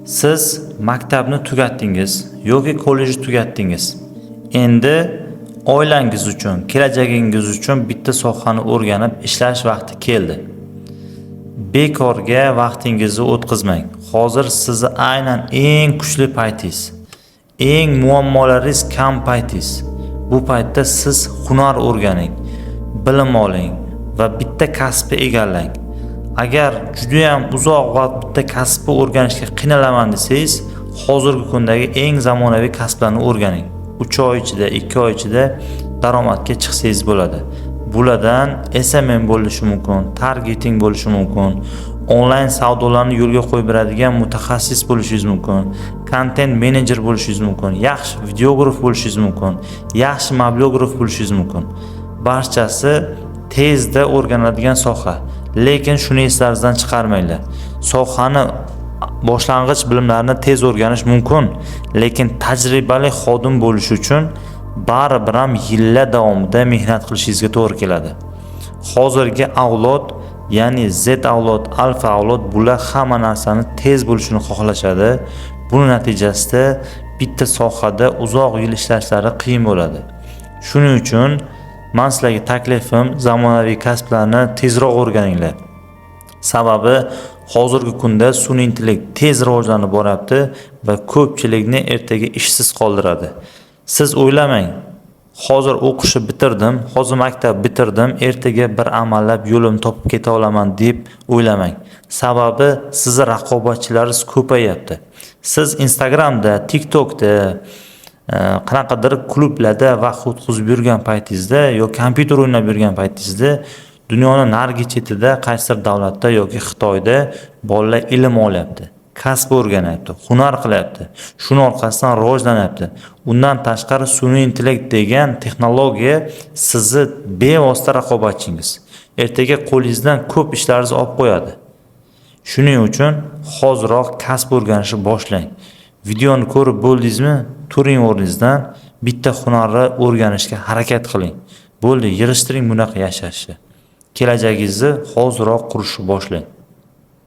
Siz maktabni tugatdingiz yoki kollejni tugatdingiz. Endi oilangiz uchun, kelajagingiz uchun bitta sohani o'rganib ishlash vaqti keldi. Bekorga vaqtingizni o'tkazmang. Hozir sizni aynan eng kuchli paytingiz, eng muammolaringiz kam paytingiz. Bu paytda siz hunar o'rganing, bilim oling va bitta kasbni egallang. Agar juda ham uzoq vaqt bitta kasbni o'rganishga qiynalaman desangiz, hozirgi kundagi eng zamonaviy kasblarni o'rganing. 3 oy ichida, 2 oy ichida daromadga chiqsangiz bo'ladi. Bulardan SMM bo'lishi mumkin, targeting bo'lishi mumkin, onlayn savdolarni yo'lga qo'yib beradigan mutaxassis bo'lishingiz mumkin, content manager bo'lishingiz mumkin, yaxshi videograf bo'lishingiz mumkin, yaxshi mobilograf bo'lishingiz mumkin. Barchasi tezda o'rganiladigan soha. Lekin shuni eslaringizdan chiqarmanglar. Sohani boshlang'ich bilimlarini tez o'rganish mumkin, lekin tajribali xodim bo'lish uchun baribir ham yillar davomida mehnat qilishingizga to'g'ri keladi. Hozirgi avlod, ya'ni Z avlod, alfa avlod bular hamma narsani tez bo'lishini xohlashadi. Buning natijasida bitta sohada uzoq yil ishlashlari qiyin bo'ladi. Shuning uchun men sizlarga taklifim, zamonaviy kasblarni tezroq o'rganinglar. Sababi hozirgi kunda sun'iy intellekt tez rivojlanib boryapti va ko'pchilikni ertaga ishsiz qoldiradi. Siz o'ylamang, hozir o'qishni bitirdim, hozir maktab bitirdim, ertaga bir amallab yo'lim topib keta olaman deb o'ylamang. Sababi sizning raqobatchilaringiz ko'payapti. Siz Instagramda, TikTokda, qanaqadir klublarda vaqt o'tkazib yurgan paytingizda yoki kompyuter o'ynab yurgan paytingizda dunyoning narigi chetida qaysidir davlatda yoki Xitoyda bolalar ilm olyapti, kasb o'rganyapti, hunar qilyapti. Shuning orqasidan rivojlanyapti. Undan tashqari sun'iy intellekt degan texnologiya sizni bevosita raqobatchingiz. Ertaga qo'lingizdan ko'p ishlaringizni olib qo'yadi. Shuning uchun hoziroq kasb o'rganishni boshlang. Videoni ko'rib bo'ldingizmi? Turing o'rningizdan, bitta hunarni o'rganishga harakat qiling. Bo'ldi, yig'ishtiring bunaqa yashashni. Kelajagingizni hoziroq qurishni boshlang.